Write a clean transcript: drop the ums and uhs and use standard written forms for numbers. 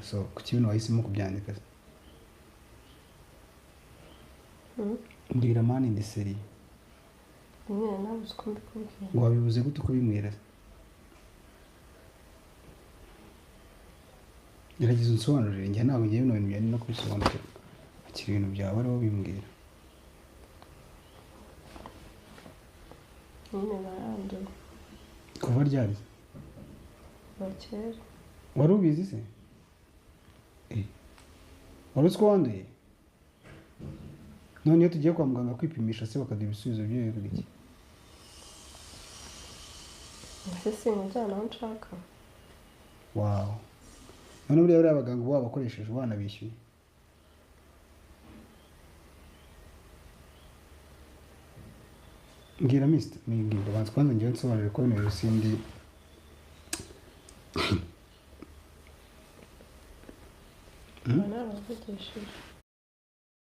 so kuki bino wahisemo kubyandika mbwira mani ndi seri nyine nabuze uko mbikubwira ngo wabibuze gute uko bimwira gerageza unsobanurire njye ntabwo ngiye bino bintu byari no kubisobanukirwa akiri ibintu byawe ariho bimbwira nyine naranduye kuva ryari kera wari ubizi se wari uzi ko wanduye none iyo tugiye kwa muganga kwipimisha se bakaduha ibisubizo by'iyo bivuga iki ese simujyana aho nshaka wawu none buriya bariya abaganga uba wabakoresheje wanabishyuye mbwira misita mbwira banza kwanza ngewe nsobanurire ko bino sindi narabavugishije